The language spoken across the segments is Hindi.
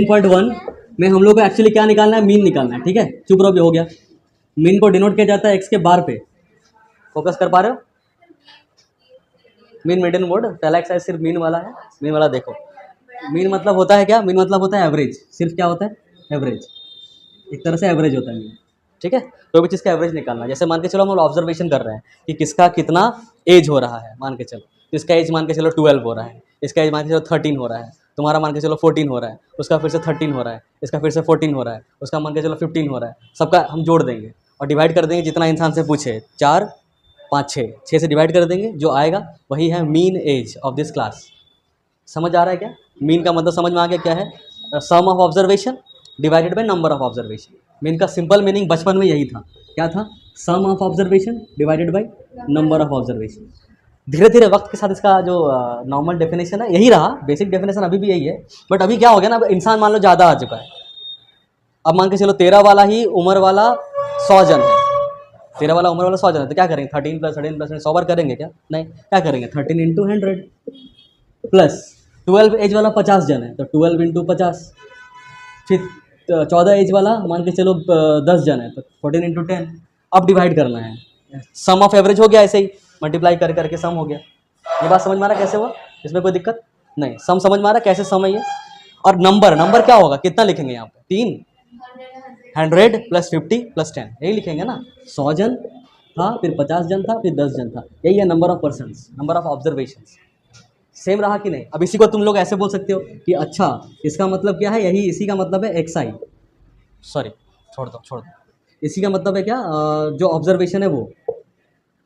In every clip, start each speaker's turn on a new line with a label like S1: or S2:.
S1: 10.1 में हम लोग को एक्चुअली क्या निकालना है, मीन निकालना है। ठीक है, चुप रहो, भी हो गया। मीन को डिनोट किया जाता है एक्स के बार पे। फोकस कर पा रहे हो? मीन मेंटेन बोर्ड पहला एक्सरसाइज सिर्फ मीन वाला है। मीन वाला देखो, मीन मतलब होता है क्या? मीन मतलब होता है एवरेज। सिर्फ क्या होता है? एवरेज। एक तरह से एवरेज होता है मीन। ठीक है, कोई भी चीज़ का एवरेज निकालना। जैसे मान के चलो हम ऑब्जर्वेशन कर रहे हैं कि किसका कितना एज हो रहा है, मान के चलो इसका एज मान के चलो 12 हो रहा है, इसका एज मान के चलो 13 हो रहा है, तुम्हारा मान के चलो 14 हो रहा है, उसका फिर से 13 हो रहा है, इसका फिर से 14 हो रहा है, उसका मान के चलो 15 हो रहा है। सबका हम जोड़ देंगे और डिवाइड कर देंगे जितना इंसान से पूछे, 4 5 6 से डिवाइड कर देंगे, जो आएगा वही है mean age of this class. समझ आ रहा है क्या? मीन का मतलब समझ में आ गया क्या है? Sum of observation divided by number of observation. Mean का सिंपल मीनिंग बचपन में यही था। क्या था? Sum of observation divided by number of observation. धीरे धीरे वक्त के साथ इसका जो नॉर्मल डेफिनेशन है यही रहा, बेसिक डेफिनेशन अभी भी यही है। बट अभी क्या हो गया ना, अब इंसान मान लो ज़्यादा आ चुका है। अब मान के चलो 13 वाला ही उम्र वाला 100 जन है, 13 वाला उम्र वाला 100 जन है, तो क्या करेंगे? 13 + 13 + 100 बार करेंगे क्या? नहीं, क्या करेंगे? 13 × 100 प्लस 12 एज वाला 50 जन है तो 12 × 50। फिर 14 एज वाला मान के चलो 10 जन है तो 14 × 10। अब डिवाइड करना है, सम ऑफ एवरेज हो गया, ऐसे ही मल्टीप्लाई कर करके सम हो गया। ये बात समझ में आ रहा कैसे हुआ? इसमें कोई दिक्कत नहीं। सम समझ में आ रहा कैसे सम है ये? और नंबर क्या होगा? कितना लिखेंगे यहाँ पे? 3 100 + 50 + 10 यही लिखेंगे ना। 100 जन था, फिर 50 जन था, फिर 10 जन था। यही है number of persons, number of observations. Same रहा कि नहीं? अब इसी को तुम लोग ऐसे बोल सकते हो कि अच्छा इसका मतलब क्या है, यही इसी का मतलब है XI। सॉरी, छोड़ दो। इसी का मतलब है क्या? जो ऑब्जर्वेशन है वो।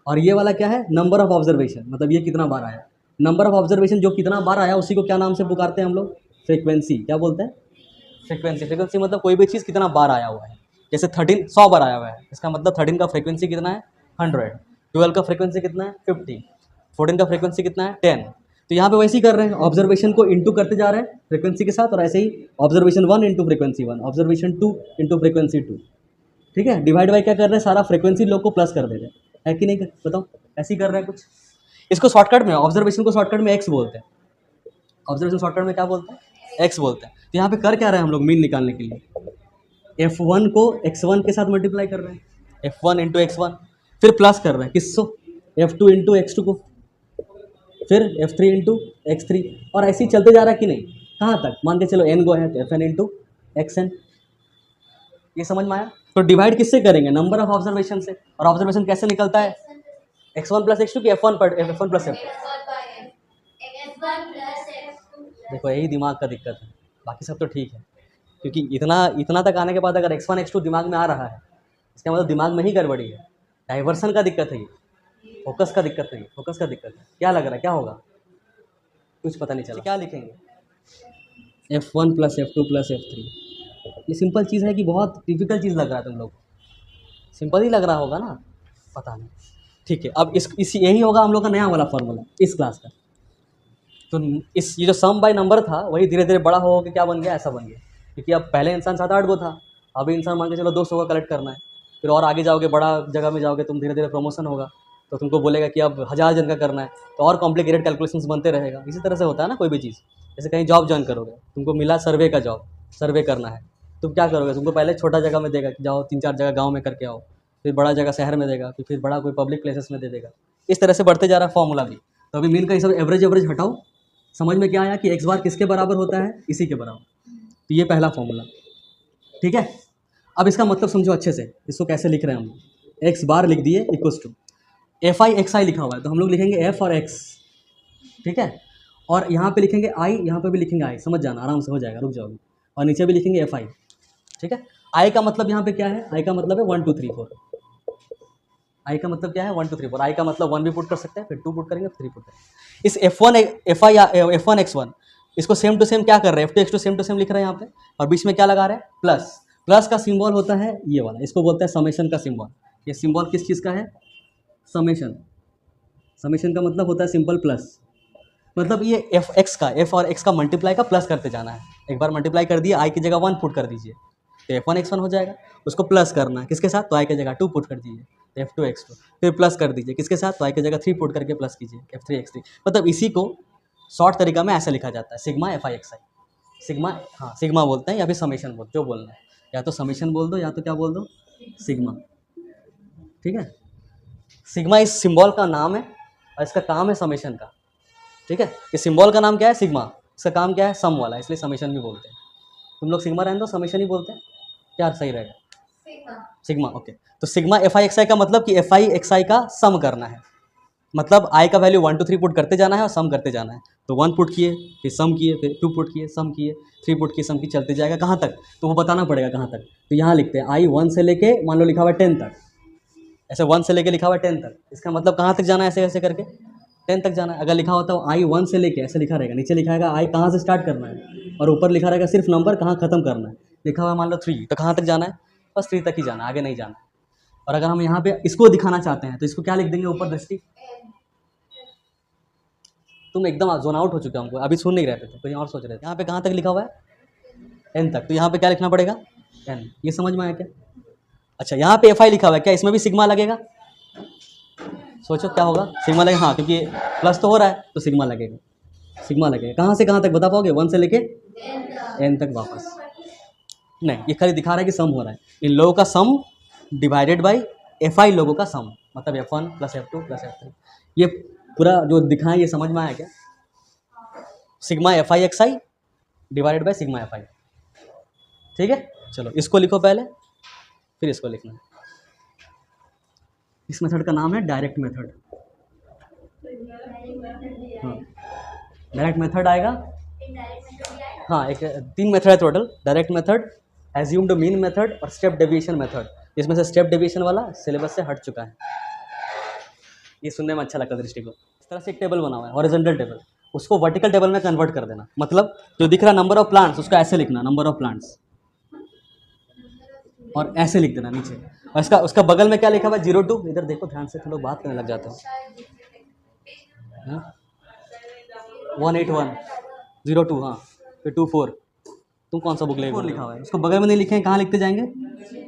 S1: और ये वाला क्या है? नंबर ऑफ ऑब्जर्वेशन, मतलब ये कितना बार आया। नंबर ऑफ ऑब्जर्वेशन जो कितना बार आया उसी को क्या नाम से पुकारते हैं हम लोग? फ्रीक्वेंसी। क्या बोलते हैं? फ्रीक्वेंसी। फ्रीक्वेंसी मतलब कोई भी चीज़ कितना बार आया हुआ है। जैसे 13 100 बार आया हुआ है, इसका मतलब 13 का फ्रीक्वेंसी कितना है? 100। 12 का फ्रीक्वेंसी कितना है? 50। 14 का फ्रीक्वेंसी कितना है? 10। तो यहाँ पे वैसे ही कर रहे हैं, ऑब्जर्वेशन को इंटू करते जा रहे हैं फ्रीक्वेंसी के साथ, और ऐसे ही ऑब्जर्वेशन 1 × फ्रीक्वेंसी 1, ऑब्जर्वेशन 2 × फ्रीक्वेंसी 2। ठीक है, डिवाइड बाई क्या कर रहे हैं? सारा फ्रीक्वेंसी लोग को प्लस कर दे रहे हैं, है कि नहीं? बताओ, ऐसे ही कर रहे हैं कुछ। इसको शॉर्टकट में, ऑब्जर्वेशन को शॉर्टकट में एक्स बोलते हैं। ऑब्जर्वेशन शॉर्टकट में क्या बोलते हैं? एक्स बोलते हैं। तो यहाँ पे कर क्या रहे हैं हम लोग मीन निकालने के लिए? F1 को x1 के साथ मल्टीप्लाई कर रहे हैं, F1 × x1, फिर प्लस कर रहे हैं किसको? F2 × x2 को, फिर F3 × x3, और ऐसे ही चलते जा रहा है कि नहीं? कहाँ तक? मान के चलो n गो है तो Fn × xn। ये समझ में आया? तो डिवाइड किससे करेंगे? नंबर ऑफ ऑब्जर्वेशन से। और ऑब्जर्वेशन कैसे निकलता है? x1 + x2 की F1 + F2। देखो यही दिमाग का दिक्कत है, बाकी सब तो ठीक है। क्योंकि इतना तक आने के बाद अगर x1 x2 दिमाग में आ रहा है, इसका मतलब दिमाग में ही गड़बड़ी है, डाइवर्सन का दिक्कत है, ये फोकस का दिक्कत नहीं, फोकस का दिक्कत है। क्या लग रहा है क्या होगा? कुछ पता नहीं चला। क्या लिखेंगे? F1 + F2 + F3। ये सिंपल चीज़ है कि बहुत डिफिकल्ट चीज़ लग रहा है तुम लोग? सिंपल ही लग रहा होगा ना, पता नहीं। ठीक है, अब इस यही होगा हम लोग का नया वाला फॉर्मूला इस क्लास का। तो ये जो सम बाय नंबर था वही धीरे धीरे बड़ा हो के क्या बन गया? ऐसा बन गया। क्योंकि अब पहले इंसान 7-8 गो था, अभी इंसान मान के चलो 200 का कलेक्ट करना है। फिर और आगे जाओगे, बड़ा जगह में जाओगे तुम, धीरे धीरे प्रमोशन होगा तो तुमको बोलेगा कि अब 1000 जन का करना है, तो और कॉम्प्लिकेटेड कैलकुलेशंस बनते रहेगा। इसी तरह से होता है ना कोई भी चीज़। जैसे कहीं जॉब ज्वाइन करोगे, तुमको मिला सर्वे का जॉब, सर्वे करना है, तुम क्या करोगे? तुमको पहले छोटा जगह में देगा कि जाओ 3-4 जगह गाँव में करके आओ, फिर बड़ा जगह शहर में देगा, फिर बड़ा कोई पब्लिक प्लेसेस में दे देगा। इस तरह से बढ़ते जा रहा है फॉर्मूला भी। तो अभी मीन का ये सब एवरेज हटाओ। समझ में क्या आया कि x बार किसके बराबर होता है? इसी के बराबर। तो ये पहला फॉर्मूला, ठीक है। अब इसका मतलब समझो अच्छे से, इसको कैसे लिख रहे हैं हम लोग? x बार लिख दिए इक्वल्स टू fi xi लिखा हुआ है, तो हम लोग लिखेंगे f और x, ठीक है। और यहाँ पे लिखेंगे i, यहाँ पे भी लिखेंगे i, समझ जाना, आराम से हो जाएगा, रुक जाओगे। और नीचे भी लिखेंगे fi, ठीक है। i का मतलब यहाँ पे क्या है? i का मतलब है 1 2 3 4। i का मतलब क्या है? 1 2 3 4। i का मतलब 1 भी पुट कर सकते हैं, फिर 2 पुट करेंगे, 3 पुट करेंगे। इस F1 x1 इसको सेम टू सेम क्या कर रहे हैं? F2 x2 same to same लिख रहे हैं यहाँ पे, और बीच में क्या लगा रहे हैं? प्लस। प्लस का सिंबल होता है ये वाला, इसको बोलते हैं समेशन का सिंबल। ये सिंबल किस चीज़ का है? समेशन। समेशन का मतलब होता है सिंपल प्लस। मतलब ये f और x का मल्टीप्लाई का प्लस करते जाना है। एक बार मल्टीप्लाई कर दिया, i की जगह 1 पुट कर दीजिए तो F1 x1 हो जाएगा। उसको प्लस करना है किसके साथ? तो i की जगह 2 पुट कर दीजिए तो F2 x2। फिर प्लस कर दीजिए किसके साथ? तो i की जगह 3 पुट करके प्लस कीजिए F3 x3। मतलब इसी को शॉर्ट तरीका में ऐसे लिखा जाता है, सिग्मा fi xi। सिग्मा, हाँ सिग्मा बोलते हैं या फिर समेशन बोलते, जो बोलना है, या तो समेशन बोल दो या तो क्या बोल दो, सिग्मा। ठीक है, सिग्मा इस सिंबल का नाम है और इसका काम है समेशन का। ठीक है, इस सिंबल का नाम क्या है, सिग्मा, इसका काम क्या है, सम वाला, इसलिए समेशन भी बोलते हैं। तुम लोग सिग्मा रहने दो, समेशन ही बोलते हैं, क्या सही रहेगा, सिग्मा। ओके, तो सिग्मा एफ आई एक्स आई का मतलब कि एफ आई एक्स आई का सम करना है, मतलब आई का वैल्यू 1 2 3 पुट करते जाना है और सम करते जाना है। तो 1 पुट किए, फिर सम किए, फिर 2 पुट किए, सम किए, 3 पुट किए, सम की, चलते जाएगा कहाँ तक, तो वो बताना पड़ेगा कहाँ तक। तो यहाँ लिखते हैं आई 1 से लेके, मान लो लिखा हुआ है 10 तक, ऐसे 1 से लेके लिखा हुआ है 10 तक, इसका मतलब कहाँ तक जाना है, ऐसे ऐसे करके 10 तक जाना है। अगर लिखा होता है आई 1 से लेके, ऐसे लिखा रहेगा, नीचे लिखा रहेगा आई कहाँ से स्टार्ट करना है, और ऊपर लिखा रहेगा सिर्फ नंबर कहाँ खत्म करना है। लिखा हुआ है मान लो 3, तो कहाँ तक जाना है, बस 3 तक ही जाना है, आगे नहीं जाना है। और अगर हम यहाँ पे इसको दिखाना चाहते हैं तो इसको क्या लिख देंगे ऊपर, दृष्टि। तुम एकदम जोन आउट हो चुके हो, हमको अभी सुन नहीं रहे थे, तो कहीं और सोच रहे थे। यहाँ पे कहाँ तक लिखा हुआ है, n तक, तो यहाँ पे क्या लिखना पड़ेगा, n। ये समझ में आया क्या? अच्छा, यहाँ पे एफ आई लिखा हुआ है, क्या इसमें भी सिग्मा लगेगा, सोचो क्या होगा, सिग्मा लगेगा, हाँ क्योंकि प्लस तो हो रहा है तो सिग्मा लगेगा, सिग्मा लगेगा। कहाँ से कहाँ तक बता पाओगे, 1 से लेके n तक वापस नहीं, ये खाली दिखा रहा है कि सम हो रहा है, इन लोगों का सम डिवाइडेड बाई एफ आई लोगों का सम, मतलब F1 + F2 + F3। ये पूरा जो दिखाएं ये समझ में आया क्या, sigma F I X I divided by sigma F आई। ठीक है, चलो इसको लिखो पहले, फिर इसको लिखना है। इस मेथड का नाम है डायरेक्ट मेथड। हाँ, डायरेक्ट मेथड आएगा, हाँ एक 3 मेथड है total, direct method, assumed mean method और स्टेप डेविएशन मेथड। इसमें से स्टेप डेविएशन वाला सिलेबस से हट चुका है, ये सुनने में अच्छा लगता है दृष्टि को। इस तरह से एक टेबल बना हुआ है, हॉरिजॉन्टल टेबल, उसको वर्टिकल टेबल में कन्वर्ट कर देना, मतलब जो दिख रहा नंबर ऑफ प्लांट्स उसको ऐसे लिखना, नंबर ऑफ प्लांट्स, और ऐसे लिख देना नीचे। और इसका उसका बगल में क्या लिखा हुआ है, 0 2, इधर देखो ध्यान से, लोग बात करने लग जाते हैं। 181 02, हाँ फिर 24, तुम कौन सा बुक ले, 4 लिखा हुआ है, उसको बगल में नहीं लिखे हैं, कहाँ लिखते जाएंगे,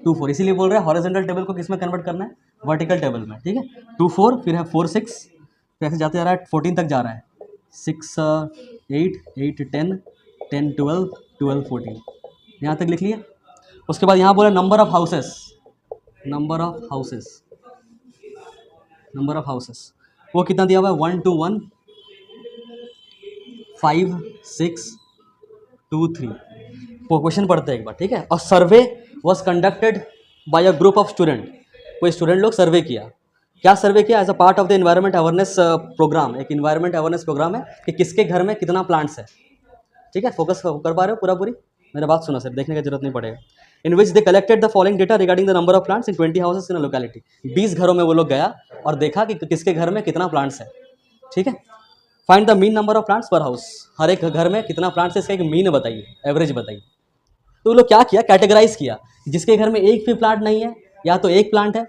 S1: 24, इसीलिए बोल रहे हैं हॉरिजॉन्टल टेबल को किस में कन्वर्ट करना है, वर्टिकल टेबल में। ठीक है, 24, फिर है 4 6, फिर ऐसे जाते जा रहा है 14 तक जा रहा है, 6 8 8 10 10 12 12 14, यहाँ तक लिख लिया। उसके बाद यहाँ बोला number of houses, number of houses, number of houses वो कितना दिया हुआ है, 1 2 1 5 6 2 3। क्वेश्चन पढ़ते हैं एक बार, ठीक है। और survey was conducted by a group of student, कोई स्टूडेंट लोग सर्वे किया, क्या सर्वे किया, as a part of the environment awareness program, एक इन्वायरमेंट अवेयरनेस प्रोग्राम है कि किसके घर में कितना प्लांट्स है। ठीक है, फोकस कर पा रहे हो पूरा पूरी, मेरा बात सुना सर, देखने की जरूरत नहीं पड़ेगा। In which they collected the following data regarding the number of plants in 20 houses in a locality. 20 घरों में वो लोग गया और देखा कि किसके घर में कितना प्लांट्स है। ठीक है, find the mean number of plants पर हाउस, हर एक घर में कितना प्लांट्स है इसका एक मीन बताइए, एवरेज बताइए। तो वो लोग क्या किया, कैटेगराइज किया, जिसके घर में एक भी प्लांट नहीं है या तो एक प्लांट है,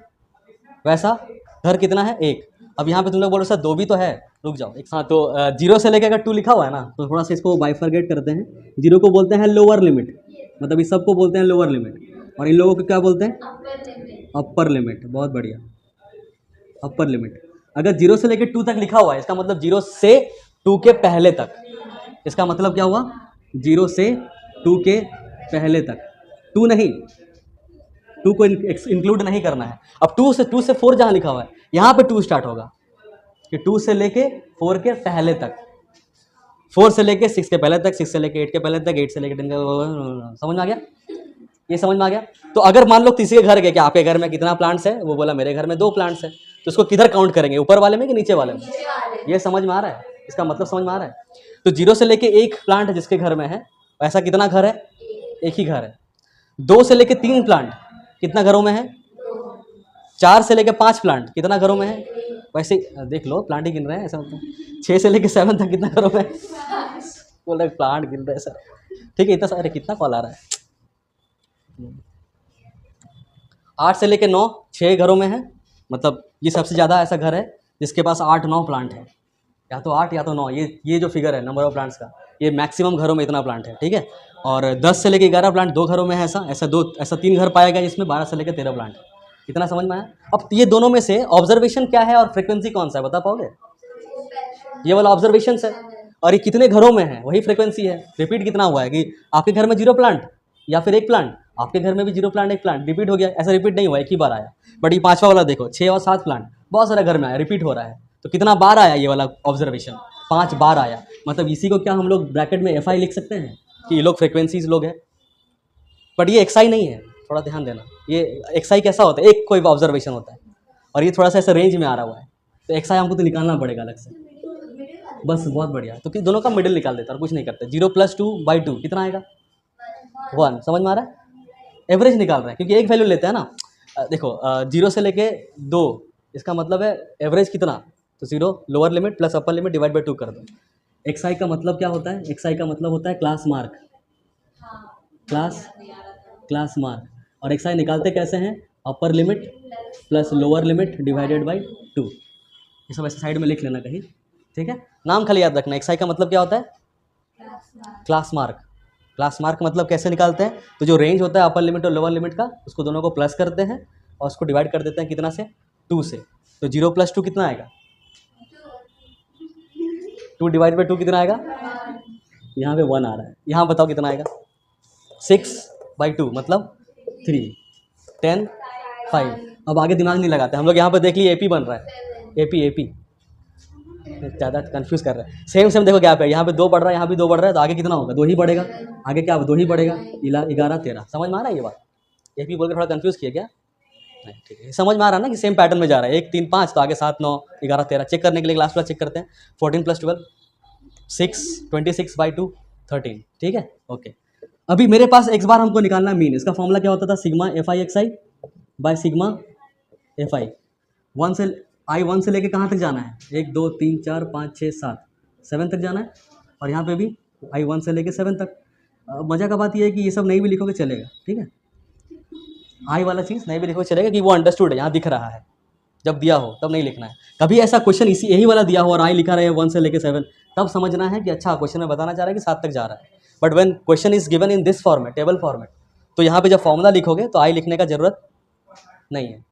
S1: वैसा घर कितना है, एक। अब यहाँ पे तुम लोग बोलो सर 2 भी तो है, रुक जाओ एक, हाँ तो 0 से लेकर अगर 2 लिखा हुआ है ना, तो थोड़ा सा इसको बाइफरगेट करते हैं। 0 को बोलते हैं लोअर लिमिट, मतलब इस सब को बोलते हैं लोअर लिमिट, और इन लोगों को क्या बोलते हैं, अपर लिमिट। बहुत बढ़िया, अपर लिमिट। अगर 0 से लेकर 2 तक लिखा हुआ है, इसका मतलब 0 से 2 के पहले तक, इसका मतलब क्या हुआ, 0 से 2 के पहले तक, 2 नहीं, 2 को इंक्लूड नहीं करना है। अब 2 से 4 जहाँ लिखा हुआ है, यहाँ पे 2 स्टार्ट होगा कि 2 से लेके 4 के पहले तक, 4 से लेके 6 के पहले तक, 6 से लेके 8 के पहले तक, 8 से लेके 10 के, समझ में आ गया, ये समझ में आ गया। तो अगर मान लो किसी के घर गए कि आपके घर में कितना प्लांट्स है, वो बोला मेरे घर में 2 प्लांट्स है, तो उसको किधर काउंट करेंगे, ऊपर वाले में कि नीचे वाले में, ये समझ में आ रहा है, इसका मतलब समझ में आ रहा है। तो 0 से लेके 1 प्लांट जिसके घर में है, ऐसा कितना घर है, एक ही घर है। 2 से लेके 3 प्लांट कितना घरों में है, 4 से लेके 5 प्लांट कितना घरों में है, वैसे देख लो प्लांट ही गिन रहे हैं, ऐसा मतलब 6 से लेके 7 तक कितना घरों में है, बोल रहे प्लांट गिन रहे हैं सर, ठीक है इतना सारे, कितना कॉल आ रहा है। 8 से लेके 9 6 घरों में है, मतलब ये सबसे ज़्यादा ऐसा घर है जिसके पास 8-9 प्लांट है, या तो 8 या तो 9, ये जो फिगर है नंबर ऑफ प्लांट्स का, ये मैक्सिमम घरों में इतना प्लांट है। ठीक है, और 10 से लेके 11 प्लांट 2 घरों में है, ऐसा 3 घर पाया गया जिसमें 12 से लेकर 13 प्लांट है। इतना समझ में आया। अब ये दोनों में से ऑब्जर्वेशन क्या है और फ्रीक्वेंसी कौन सा है, बता पाओगे? ये वाला ऑब्जर्वेशन है, और ये कितने घरों में है वही फ्रिक्वेंसी है। रिपीट कितना हुआ है कि आपके घर में 0 प्लांट या फिर 1 प्लांट, आपके घर में भी 0 प्लांट 1 प्लांट, रिपीट हो गया। ऐसा रिपीट नहीं हुआ, एक ही बार आया। बट ये 5वां वाला देखो, 6 और 7 प्लांट बहुत सारे घर में आया, रिपीट हो रहा है। तो कितना बार आया ये वाला ऑब्जर्वेशन? 5 बार आया। मतलब इसी को क्या हम लोग ब्रैकेट में FI लिख सकते हैं कि ये लोग फ्रिक्वेंसीज लोग हैं। बट ये XI नहीं है, थोड़ा ध्यान देना। ये XI कैसा होता है, एक कोई ऑब्जर्वेशन होता है और ये थोड़ा सा ऐसा रेंज में आ रहा हुआ है, तो XI हमको तो निकालना पड़ेगा अलग से। बस बहुत बढ़िया, तो कि दोनों का मिडिल निकाल देता और कुछ नहीं करते। 0 + 2/2 कितना आएगा? 1। समझ में आ रहा है? एवरेज निकाल रहे हैं क्योंकि एक वैल्यू लेते हैं ना। देखो 0 से लेके 2, इसका मतलब है एवरेज कितना, तो 0 lower limit plus upper limit divide by 2 कर दो। XI का मतलब क्या होता है? XI का मतलब होता है क्लास मार्क, क्लास मार्क। और XI निकालते कैसे हैं? Upper limit plus lower limit divided by 2। ये सब ऐसे साइड में लिख लेना कहीं, ठीक है? नाम खाली याद रखना। XI का मतलब क्या होता है? Class mark. क्लास मार्क मतलब कैसे निकालते हैं? तो जो रेंज होता है अपर लिमिट और लोअर लिमिट का, उसको दोनों को प्लस करते हैं और उसको डिवाइड कर देते हैं कितना से? 2 से। तो 0 + 2 कितना आएगा? 2 डिवाइड बाई 2 कितना आएगा? यहाँ पे 1 आ रहा है। यहाँ बताओ कितना आएगा? 6/2 मतलब 3, 10, 5। अब आगे दिमाग नहीं लगाते हम लोग। यहाँ पे देख लिए AP बन रहा है, AP ज़्यादा कंफ्यूज कर रहा है। सेम देखो गैप है, यहाँ पे 2 बढ़ रहा है, यहाँ भी 2 बढ़ रहा है, तो आगे कितना होगा? 2 ही बढ़ेगा। आगे क्या? 2 ही बढ़ेगा। 11, 13। समझ में आ रहा है ये बात? AP बोल के थोड़ा कंफ्यूज किया क्या? नहीं, ठीक है। समझ में आ रहा है ना कि सेम पैटर्न में जा रहा है। 1, 3, 5, तो आगे 7, 9, 11, 13 चेक करने के लिए लास्ट वाला चेक करते हैं। 14 + 12 6, 26/2 13। ठीक है, ओके। अभी मेरे पास x बार हमको निकालना है मीन। इसका फॉर्मूला क्या होता था? Sigma FI/XI by sigma FI। 1 से लेके कहाँ तक जाना है? 1, 2, 3, 4, 5, 6, 7 तक जाना है। और यहाँ पे भी I1 से लेके 7 तक। मज़ा का बात ये है कि ये सब नहीं भी लिखोगे चलेगा, ठीक है? आई वाला चीज़ नहीं भी लिखोगे चलेगा कि वो अंडरस्टूड है, यहाँ दिख रहा है। जब दिया हो तब नहीं लिखना है। कभी ऐसा क्वेश्चन यही वाला दिया हो और आई लिखा रहे 1 से लेके 7, तब समझना है कि अच्छा क्वेश्चन में बताना चाह रहा है कि 7 तक जा रहा है। But when question is given in this format, table format, तो यहाँ पे जब फॉर्मूला लिखोगे तो आई लिखने का जरूरत नहीं है।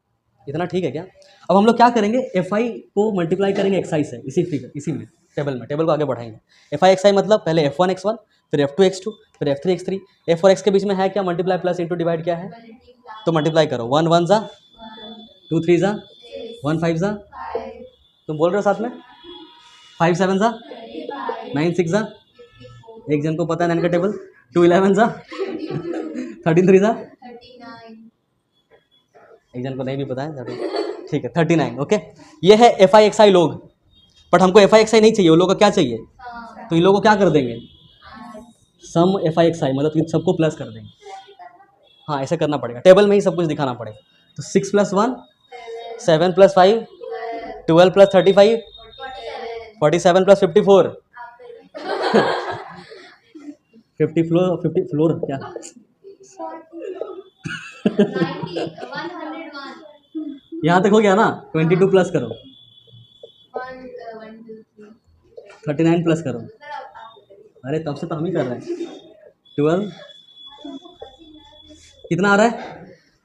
S1: इतना ठीक है क्या? अब हम लोग क्या करेंगे? FI को मल्टीप्लाई करेंगे XI से, इसी में टेबल को आगे बढ़ाएंगे। FI/XI मतलब पहले F1x1, फिर F2x2, फिर F3x3। F और X के बीच में है क्या? मल्टीप्लाई प्लस इंटू डिवाइड क्या है? तो मल्टीप्लाई करो। 1 1 जा, 2 3 जा, 1 5 जा, तुम बोल रहे हो साथ में? 5 7 जा, 9 6 जा, एक जन को पता है 9 का टेबल। 2 11 जा, 13 3 जा, एक जन को नहीं भी पता है 13, ठीक है 39। ओके, ये है FI/XI लोग। बट हमको FI/XI नहीं चाहिए, वो लोग का क्या चाहिए? तो इन लोगों को क्या कर देंगे? सम FI/XI, मतलब इन सबको प्लस कर देंगे। हाँ, ऐसे करना पड़ेगा, टेबल में ही सब कुछ दिखाना पड़ेगा। तो 6 + 1 7 + 5 12 + 35 47 + 54 50 फ्लोर क्या? यहाँ तक हो गया ना? 22 प्लस करो, 39 प्लस करो। अरे तब से तो हम ही कर रहे हैं। 12 कितना आ रहा है?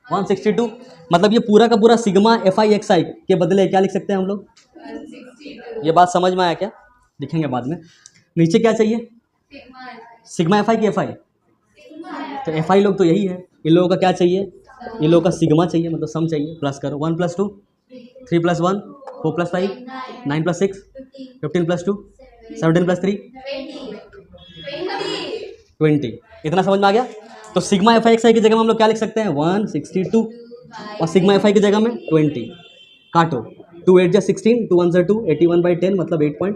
S1: 162। मतलब ये पूरा का पूरा सिग्मा FI/XI के बदले क्या लिख सकते हैं हम लोग? 162। ये बात समझ में आया क्या? लिखेंगे बाद में। नीचे क्या चाहिए? सिग्मा FI की FI। तो FI लोग तो यही है। इन लोगों का क्या चाहिए? इन लोगों का सिग्मा चाहिए, मतलब सम चाहिए। प्लस करो। 1 + 2 3 + 1 4 + 5 9 + 6 15 + 2 17 + 3 20। इतना समझ में आ गया? तो सिग्मा FI/XI की जगह में हम लोग क्या लिख सकते हैं? 162 और सिग्मा FI की जगह में 20। काटो, 2 8 जा 16, 2 1 जा 2, 81/10 मतलब 8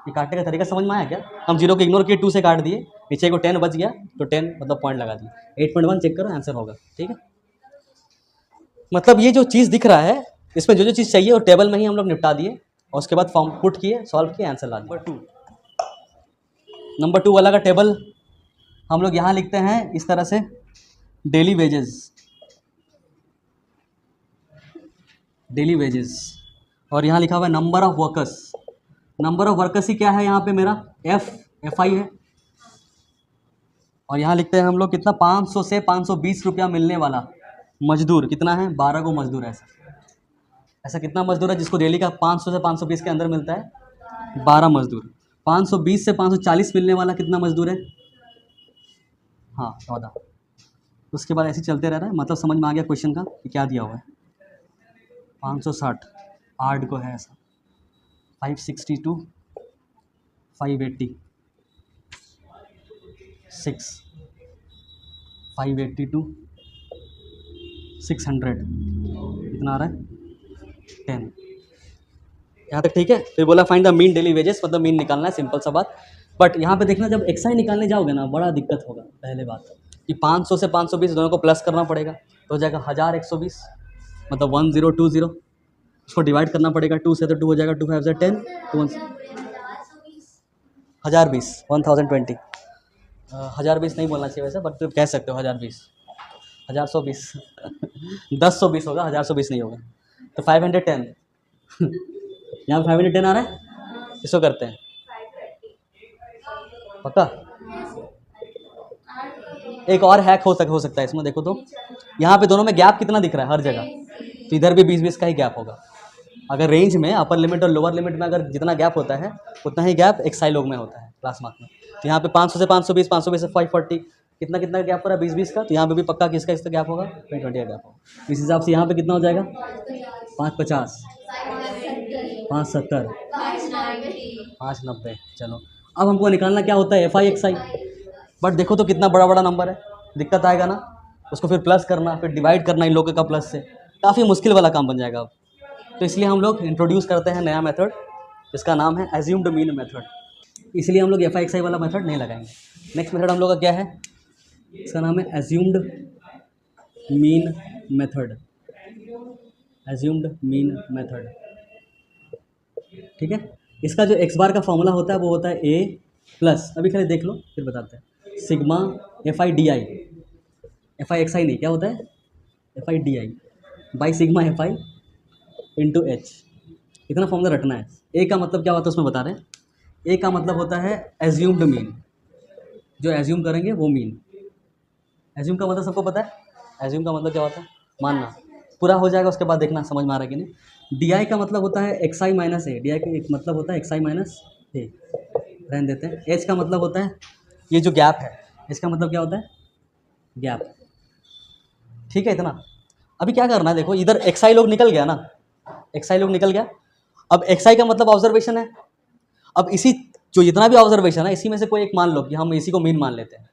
S1: ये काटने का तरीका समझ में आया क्या? हम 0 को इग्नोर किए, 2 से काट दिए, नीचे को 10 बच गया तो 10 मतलब पॉइंट लगा दिए। 8.1 चेक करो, आंसर होगा। ठीक है, मतलब ये जो चीज़ दिख रहा है इसमें जो चीज़ चाहिए वो टेबल में ही हम लोग निपटा दिए और उसके बाद फॉर्म पुट किए, सॉल्व किए, आंसर ला दिए। नंबर 2 वाला का टेबल हम लोग यहाँ लिखते हैं इस तरह से, डेली वेजेस और यहाँ लिखा हुआ है number of workers. Number of workers ही क्या है यहाँ पे मेरा? FI है। और यहाँ लिखते हैं हम लोग कितना? 500 से 520 रुपया मिलने वाला मजदूर कितना है? 12 को मजदूर है। ऐसा कितना मजदूर है जिसको डेली का 500 से 520 के अंदर मिलता है? 12 मजदूर। 520 से 540 मिलने वाला कितना मजदूर है? हाँ 14। उसके बाद ऐसे चलते रह रहा है, मतलब समझ में आ गया क्वेश्चन का कि क्या दिया हुआ है। 560 8 को है ऐसा, 562 580 6 582 600 कितना आ रहा है? 10। यहाँ तक ठीक है। फिर बोला find the mean daily wages, मतलब मीन निकालना है, सिंपल सा बात। बट यहाँ पे देखना, जब एक्साई निकालने जाओगे ना बड़ा दिक्कत होगा। पहले बात कि 500 से 520 दोनों को प्लस करना पड़ेगा, तो हो जाएगा 1120, मतलब 1020। उसको डिवाइड करना पड़ेगा 2 से, तो 2 हो जाएगा, 2 5 से 10, 2 1020 1020। 1020 नहीं बोलना चाहिए वैसे, बट तो कह सकते हो 1020, 1120 1020 होगा, 1120 नहीं होगा। तो 510 यहाँ 510 आ रहा है, इसको करते हैं पक्का। एक और हैक हो सकता है इसमें, देखो तो यहाँ पे दोनों में गैप कितना दिख रहा है हर जगह, तो इधर भी 20-20 का ही गैप होगा। अगर रेंज में अपर लिमिट और लोअर लिमिट में अगर जितना गैप होता है उतना ही गैप एक्साई लोग में होता है क्लास मार्क में। तो यहाँ पे 500 से 520, 520 से 540, कितना कितना गैप हो रहा है? 20-20 का। तो यहाँ पे भी पक्का किसका इसका गैप होगा? 20 का गैप होगा। इस हिसाब से यहाँ पे कितना हो जाएगा? 550 570 590। चलो अब हमको निकालना क्या होता है? F I X I. But देखो तो कितना बड़ा बड़ा नंबर है, दिक्कत आएगा ना। उसको फिर प्लस करना, फिर डिवाइड करना इन लोगों का प्लस से, काफ़ी मुश्किल वाला काम बन जाएगा अब। तो इसलिए हम लोग इंट्रोड्यूस करते हैं नया मेथड, जिसका नाम है एज्यूम्ड मीन मेथड। इसलिए हम लोग एफ आई एक्स आई वाला मेथड नहीं लगाएंगे। नेक्स्ट मेथड हम लोग का क्या है? इसका नाम है assumed mean method. Assumed mean method, ठीक है। इसका जो एक्स बार का फॉर्मूला होता है वो होता है ए प्लस, अभी खाली देख लो फिर बताते हैं, sigma F I D I. F I X I नहीं, क्या होता है? F I D I by sigma F I into H. इतना फॉर्मूला रटना है। ए का मतलब क्या होता है उसमें बता रहे हैं। ए का मतलब होता है एज्यूम्ड मीन, जो एज्यूम करेंगे वो मीन। एज्यूम का मतलब सबको पता है। एज्यूम का मतलब क्या होता है? मानना। पूरा हो जाएगा उसके बाद देखना समझ में आ रहा है कि नहीं। डी आई का मतलब होता है x I minus A. D I का एक मतलब होता है एक्स आई माइनस ए, रहने देते हैं। एच का मतलब होता है ये जो गैप है, इसका मतलब क्या होता है? गैप, ठीक है। इतना अभी क्या करना है, देखो इधर एक्स आई लोग निकल गया ना, एक्स आई लोग निकल गया। अब एक्स आई का मतलब ऑब्जर्वेशन है। अब इसी जो जितना भी ऑब्जर्वेशन है इसी में से कोई एक मान लो कि हम इसी को मीन मान लेते हैं,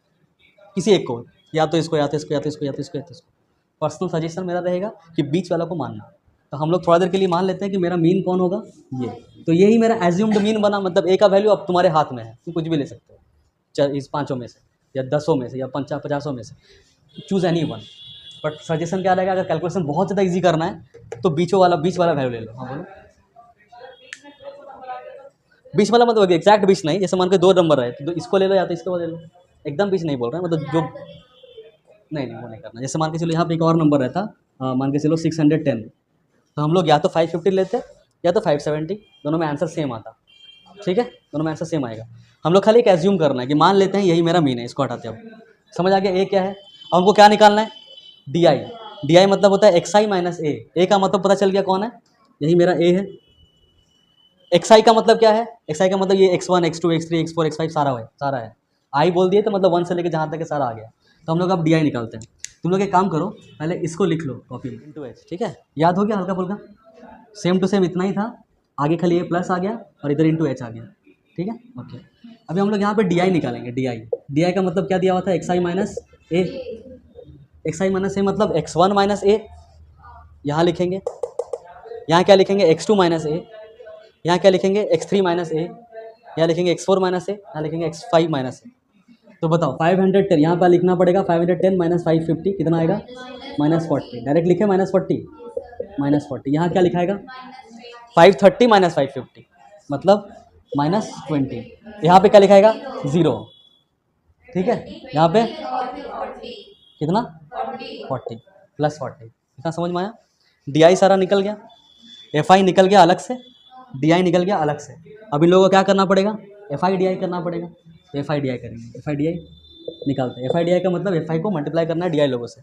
S1: किसी एक को, या तो इसको या तो इसको या तो इसको या तो इसको या तो इसको। पर्सनल सजेशन मेरा रहेगा कि बीच वाला को मानना। तो हम लोग थोड़ा देर के लिए मान लेते हैं कि मेरा मीन कौन होगा? ये। तो यही मेरा एज्यूम्ड मीन बना, मतलब ए का वैल्यू अब तुम्हारे हाथ में है, तुम कुछ भी ले सकते हो, चाहे इस 5 में से या 10 में से या 50 में से, choose any one. But suggestion क्या रहेगा, अगर कैलकुलेशन बहुत ज़्यादा ईजी करना है तो बीच वाला वैल्यू ले लो। हाँ बोलो। बीच वाला मतलब एग्जैक्ट बीच नहीं, जैसे मान के 2 नंबर है तो इसको ले लो या तो इसको ले लो, एकदम बीच नहीं बोल रहे हैं, मतलब जो नहीं वो नहीं करना। जैसे मान के चलो यहाँ पे एक और नंबर रहता, मान के चलो 610, तो हम लोग या तो 550 लेते या तो 570, दोनों में आंसर सेम आता, ठीक है। दोनों में आंसर सेम आएगा। हम लोग खाली एक एज्यूम करना है कि मान लेते हैं यही मेरा मीन है, इसको हटाते हैं। अब समझ आ गया ए क्या है। अब हमको क्या निकालना है? D I. डी आई मतलब होता है एक्स आई माइनस ए। ए का मतलब पता चल गया कौन है, यही मेरा ए है। एक्स आई का मतलब क्या है? एक्स आई का मतलब ये x1 x2 x3 x4 x5 सारा है। आई बोल दिए तो मतलब 1 से लेकर जहाँ तक सारा आ गया। तो हम लोग अब डी आई निकालते हैं। तुम लोग एक काम करो, पहले इसको लिख लो कॉपी में, इंटू एच, ठीक है। याद हो गया हल्का फुल्का, सेम टू सेम इतना ही था। आगे खाली ये प्लस आ गया और इधर इंटू एच आ गया, ठीक है। ओके, अभी हम लोग यहाँ पे डी आई निकालेंगे। डी आई का मतलब क्या दिया हुआ था? एक्स आई माइनस ए। एक्स आई माइनस ए मतलब x1 माइनस ए, यहाँ लिखेंगे। यहाँ क्या लिखेंगे? x2 माइनस ए। यहाँ क्या लिखेंगे? x3 माइनस ए। यहाँ लिखेंगे x4 माइनस ए। यहाँ लिखेंगे x5 माइनस ए। तो बताओ 510 यहाँ पर लिखना पड़ेगा। 510 माइनस 550 कितना आएगा? -40। डायरेक्ट लिखे -40। यहाँ क्या लिखाएगा? 530 माइनस 550 मतलब -20। यहाँ पे क्या लिखाएगा? 0, ठीक है। यहाँ पे कितना? 40 प्लस 40। इतना समझ में आया? डी आई सारा निकल गया, एफ आई निकल गया अलग से, डी आई निकल गया अलग से। अब इन लोगों को क्या करना पड़ेगा? एफ आई डी आई करना पड़ेगा। तो एफ आई डी आई करेंगे। एफ आई डी आई निकालते हैं। एफ आई डी आई का मतलब एफ आई को मल्टीप्लाई करना है डी आई लोगों से।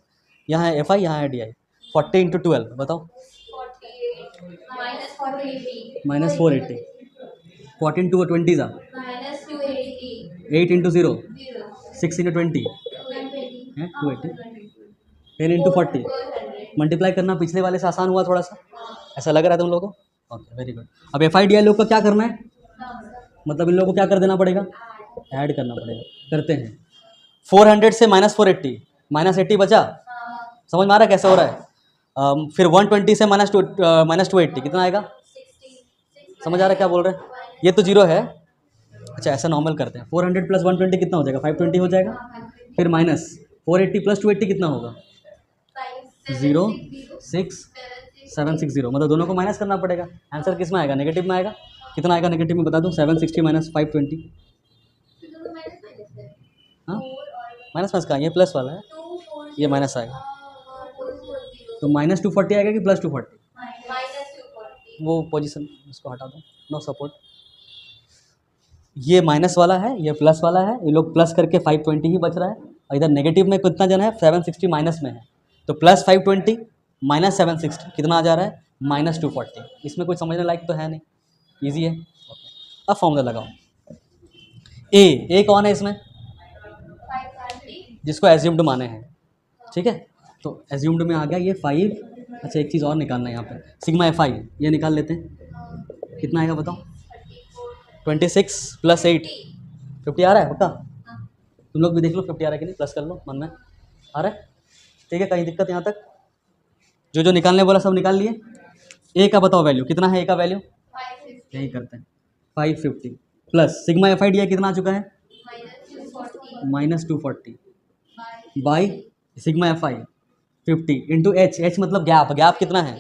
S1: यहाँ है एफ आई, यहाँ है डी आई। 40 इंटू 12 बताओ, -480। 14 टू 20 जा
S2: minus 280
S1: 8 इंटू 0
S2: 0
S1: 6 इंटू 20
S2: 120
S1: है 280 10 इंटू 40
S2: 400
S1: मल्टीप्लाई करना पिछले वाले से आसान हुआ थोड़ा सा, ऐसा लग रहा है तुम लोगों को? Okay very good. अब एफ आई डी आई लोग का क्या करना है, मतलब इन लोगों को क्या कर देना पड़ेगा, ऐड करना पड़ेगा। करते हैं 400 से -480 -80 बचा, समझ में आ रहा है कैसे हो रहा है? फिर 120 से -280 कितना आएगा, समझ आ रहा है क्या बोल रहे हैं? ये तो जीरो है। अच्छा ऐसा नॉर्मल करते हैं, 400 प्लस 120 कितना हो जाएगा, 520 हो जाएगा। फिर माइनस 480 प्लस 280 कितना होगा, 0 6 760, मतलब दोनों को माइनस करना पड़ेगा। आंसर किस में आएगा, नेगेटिव में आएगा। कितना आएगा नेगेटिव में बता दूँ, 760 माइनस 520। हाँ माइनस माइनस का, ये प्लस वाला है, ये माइनस आएगा। तो -240 आएगा कि +240, वो पोजीशन इसको हटा दो, नो सपोर्ट। ये माइनस वाला है, ये प्लस वाला है, ये लोग प्लस करके 520 ही बच रहा है। और इधर नेगेटिव में कितना जाना है, 760 माइनस में है, तो +520 -760 कितना आ जा रहा है, -240। इसमें कुछ समझने लायक तो है नहीं, ईजी है। अब फॉर्मूला लगाओ। ए कौन है इसमें, जिसको एज्यूम्ड माने हैं, ठीक है। तो एज्यूम्ड में आ गया ये 5। अच्छा एक चीज़ और निकालना है यहाँ पे, सिग्मा एफ आई ये निकाल लेते हैं, कितना आएगा बताओ, 26 + 8 50 आ रहा है पक्का? तुम लोग भी देख लो 50 आ रहा है कि नहीं, प्लस कर लो मन में, आ रहा है ठीक है। कहीं दिक्कत यहाँ तक, जो जो निकालने बोला सब निकाल लिए। ए का बताओ वैल्यू कितना है, ए का वैल्यू यही करते हैं 550 plus sigma F I D कितना आ चुका है, -240 by sigma F I 50 into H, H मतलब गैप, गैप कितना है,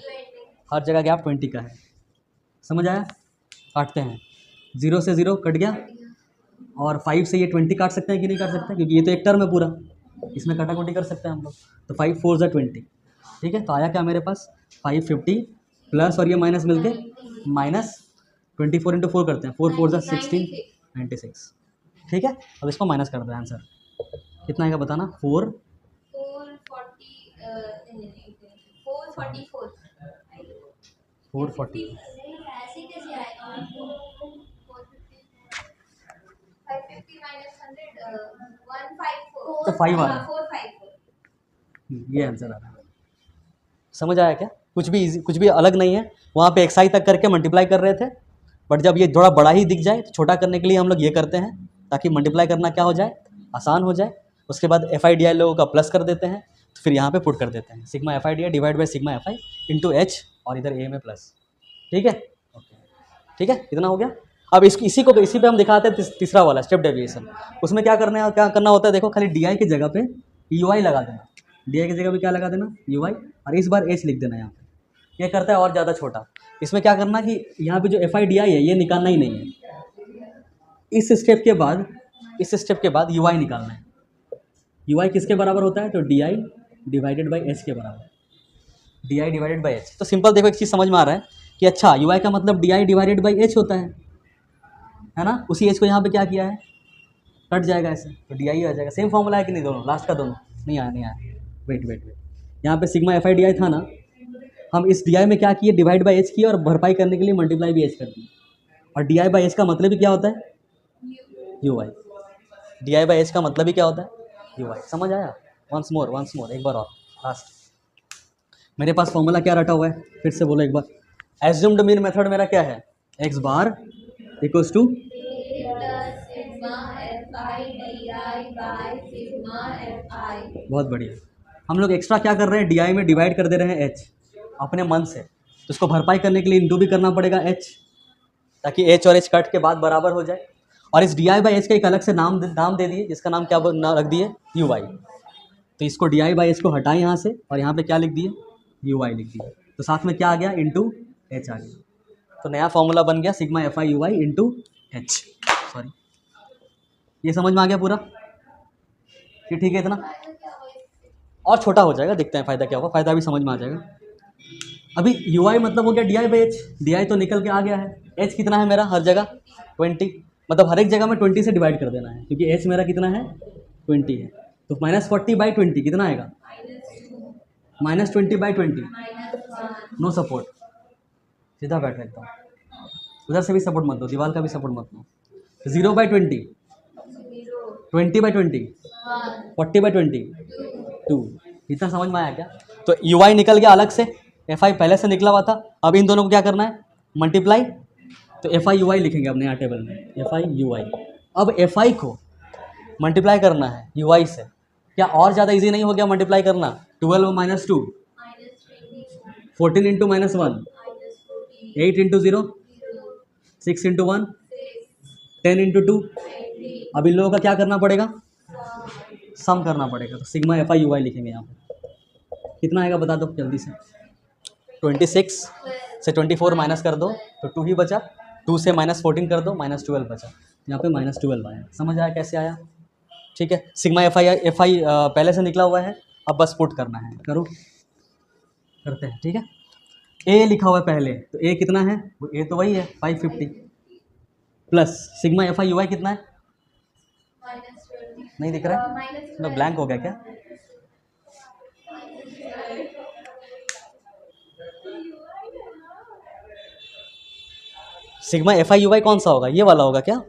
S1: हर जगह गैप 20 का है। समझ आया? काटते हैं, 0 से 0 कट गया, और 5 से ये 20 काट सकते हैं कि नहीं काट सकते हैं, क्योंकि ये तो एक टर्म है पूरा, इसमें कटाकटी कर सकते हैं हम लोग। तो 5 4 ज़ा 20, ठीक है। तो आया क्या मेरे पास 550 प्लस और ये माइनस मिलके -24 इंटू 4 करते हैं, 4 4 ज़ा 16 96, ठीक है। अब इसको माइनस कर दो, आंसर कितना आएगा बताना, 440
S2: ऐसे कैसे आएगा, 550 minus 100 154
S1: तो 5 आ रहा है,
S2: 454
S1: ये आंसर आ रहा है। समझ आया क्या? कुछ भी easy, कुछ भी अलग नहीं है। वहाँ पे XI तक करके मल्टीप्लाई कर रहे थे, बट जब ये थोड़ा बड़ा ही दिख जाए तो छोटा करने के लिए हम लोग ये करते हैं, ताकि मल्टीप्लाई करना क्या हो जाए, आसान हो जाए। उसके बाद FI/DI लोगों का प्लस कर देते हैं, तो फिर यहाँ पे पुट कर देते हैं sigma FI/DI divide by sigma FI into H, और इधर ए में प्लस, ठीक है। ओके ठीक है, कितना हो गया। अब इसी पे हम दिखाते हैं तीसरा वाला स्टेप डेविएशन। उसमें क्या करना होता है, देखो खाली DI की जगह पे UI लगा देना, DI की जगह पे क्या लगा देना, UI, और इस बार H लिख देना यहाँ पे। ये करता है और ज़्यादा छोटा। इसमें क्या करना कि यहाँ पे जो FI/DI है ये निकालना ही नहीं है। इस स्टेप के बाद UI निकालना है। UI किसके बराबर होता है, तो DI डिवाइडेड बाई H के बराबर, DI डिवाइडेड बाई H। तो सिंपल देखो एक चीज़ समझ में आ रहा है कि अच्छा UI का मतलब DI डिवाइडेड बाई H होता है ना। उसी H को यहाँ पे क्या किया है, कट जाएगा ऐसे, तो DI आ जाएगा। सेम फॉर्मूला है कि नहीं, दोनों लास्ट का दोनों, नहीं आया। वेट यहाँ पे सिग्मा FI/DI था ना, हम इस DI में क्या किए, डिवाइड बाई H किया, और भरपाई करने के लिए मल्टीप्लाई भी H कर दी। और DI बाई H का मतलब ही क्या होता है, UI। DI बाई H का मतलब ही क्या होता है, UI। समझ आया? वंस मोर एक बार और लास्ट। मेरे पास फॉर्मूला क्या रटा हुआ है, फिर से बोलो एक बार। एज्यूम्ड मीन मेथड मेरा क्या है, x बार इक्वल्स टू, बहुत बढ़िया। हम लोग एक्स्ट्रा क्या कर रहे हैं, DI में डिवाइड कर दे रहे हैं H अपने मन से, तो उसको भरपाई करने के लिए इंटू भी करना पड़ेगा H, ताकि H और H कट के बाद बराबर हो जाए। और इस DI बाई H का एक अलग से नाम दे दिए, जिसका नाम क्या रख दिए, UI। तो इसको DI बाई H को हटाए यहाँ से, और यहाँ पे क्या लिख दिए, UI लिख दिए। तो साथ में क्या आ गया, इंटू H आ गया। तो नया फॉर्मूला बन गया sigma FI UI into H। Sorry, ये समझ में आ गया पूरा, ये ठीक है इतना, और छोटा हो जाएगा, देखते हैं फ़ायदा क्या होगा, फ़ायदा भी समझ में आ जाएगा। अभी UI मतलब हो गया DI बाई H, DI तो निकल के आ गया है, H कितना है मेरा हर जगह 20, मतलब हर एक जगह में 20 से डिवाइड कर देना है, क्योंकि H मेरा कितना है 20 है। तो -40/20 कितना आएगा, -20/20, नो सपोर्ट, सीधा बैठ एकदम। उधर से भी सपोर्ट मत दो, दीवार का भी सपोर्ट मत दो। 0/20, 20/20, 40/20, 2। इतना समझ में आया क्या? तो यू आई निकल गया अलग से, एफ आई पहले से निकला हुआ था। अब इन दोनों को क्या करना है? मल्टीप्लाई। तो एफ आई यू आई लिखेंगे अपने यहाँ टेबल में, एफ आई यू आई। अब एफ आई को मल्टीप्लाई करना है यू आई से। क्या और ज़्यादा इजी नहीं हो गया मल्टीप्लाई करना? 12 - 2, 14 × -1, 8 × 0, 6 × 1, 10 × 2। अब इन लोगों का क्या करना पड़ेगा? सम करना पड़ेगा। तो सिग्मा एफ आई यू आई लिखेंगे यहाँ पे। कितना आएगा बता दो जल्दी से। 26 से 24 माइनस कर दो तो 2 ही बचा। 2 से -14 कर दो, -12 बचा। यहाँ पे -12 आया। समझ आया कैसे आया? ठीक है। सिग्मा एफ आई पहले से निकला हुआ है, अब बस पुट करना है। करो, करते हैं। ठीक है। ए लिखा हुआ है पहले, तो ए कितना है? वो ए तो वही है 550 plus sigma F I U I कितना है? नहीं दिख रहा है, मतलब ब्लैंक हो गया क्या? सिग्मा एफ आई यू आई कौन सा होगा? ये वाला होगा क्या?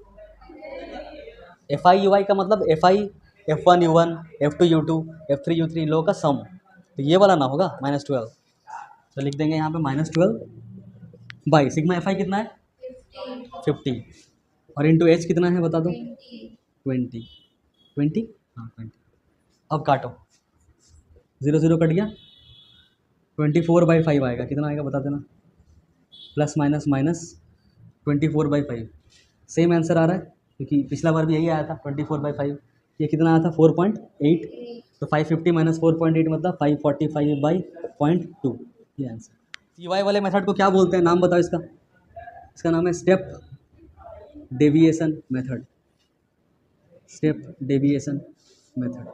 S1: एफ आई यू आई का मतलब F I F1 U1, F2 U2, F3 U3 इन लोगों का सम। तो ये वाला ना होगा -12। तो लिख देंगे यहाँ पे -12 बाई सिग्मा एफ आई कितना है? 50 और इंटू एच कितना है बता दो? 20। 20, हाँ 20। अब काटो, 0 0 कट गया। 24/5 आएगा। कितना आएगा बता देना? Plus minus minus 24/5। Same answer आ रहा है क्योंकि पिछला बार भी यही आया था 24/5। ये कितना आया था? 4.8। तो 550 - 4.8 मतलब 545/0.2। ये आंसर। यू आई वाले मेथड को क्या बोलते हैं? नाम बताओ इसका। इसका नाम है step deviation method. Step deviation method.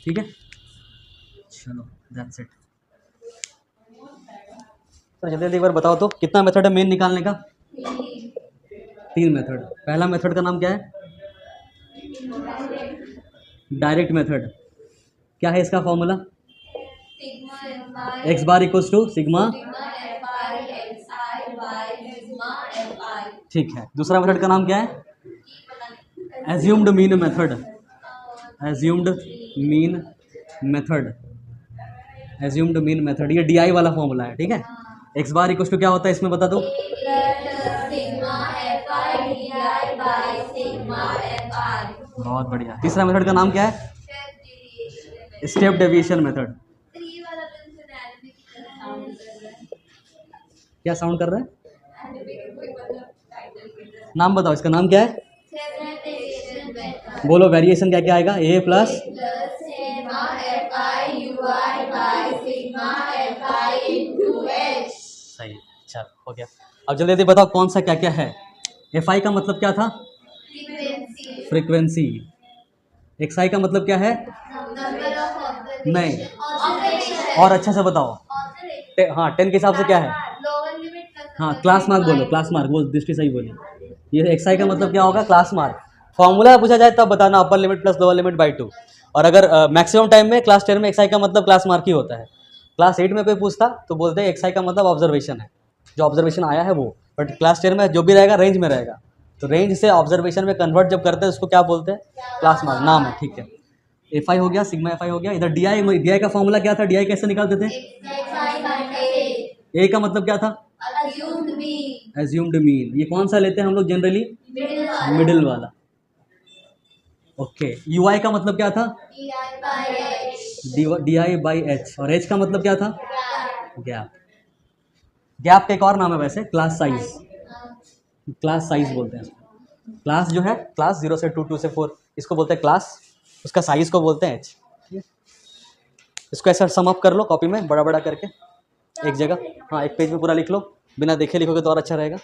S1: ठीक है, चलो दैट्स इट। तो जल्दी जल्दी एक बार बताओ तो कितना मेथड है मेन निकालने का? 3 मेथड। पहला मेथड का नाम क्या है? Direct method. क्या है इसका formula? X bar equals to sigma. ठीक है। दूसरा मेथड का नाम क्या है? Assumed mean method. Assumed mean method. Assumed mean method. ये डी आई वाला फॉर्मूला है। ठीक है। एक्स बार इक्वल्स टू क्या होता है इसमें बता दो? बहुत बढ़िया। तीसरा मेथड का नाम क्या है? Step deviation method. क्या साउंड कर रहा है? नाम बताओ इसका नाम क्या है? बोलो वेरिएशन क्या क्या आएगा? ए प्लस सही। चल हो गया। अब जल्दी जल्दी बताओ कौन सा क्या क्या है? एफ आई का मतलब क्या था? फ्रीक्वेंसी। एक्स आई का मतलब क्या है? नहीं, और अच्छा से बताओ। हाँ 10 के हिसाब से क्या है? हाँ क्लास मार्क बोलो, क्लास मार्क वो दृष्टि सही बोली। ये एक्स आई का मतलब क्या होगा? Class mark. फॉर्मूला पूछा जाए तब बताना upper limit plus lower limit by 2। और अगर मैक्सिमम टाइम में क्लास 10 में एक्स आई का मतलब क्लास मार्क ही होता है। क्लास 8 में कोई पूछता तो बोलते हैं एक्स आई का मतलब ऑब्जर्वेशन है, जो ऑब्जर्वेशन आया है वो। बट क्लास 10 में जो भी रहेगा रेंज में रहेगा। तो रेंज से ऑब्जर्वेशन में कन्वर्ट जब करते हैं उसको क्या बोलते हैं? Class mark. नाम है। ठीक है। एफ आई हो गया, सिग्मा एफ आई हो गया। इधर डी आई का फॉर्मूला क्या था? डी आई कैसे निकालते थे? ए का मतलब क्या था? Assumed mean. ये कौन सा लेते हैं हम लोग जनरली? मिडिल वाला। ओके। यू आई का मतलब क्या था? D I by H. और एच का मतलब क्या था? गैप। गैप का एक और नाम है वैसे, क्लास साइज। क्लास साइज बोलते हैं। क्लास जो है, क्लास 0 से 2, 2 से 4, इसको बोलते हैं क्लास। उसका साइज को बोलते हैं एच। इसको ऐसा सम अप कर लो कॉपी में बड़ा बड़ा करके एक जगह। हाँ एक पेज में पूरा लिख लो, बिना देखे लिखोगे तो और अच्छा रहेगा।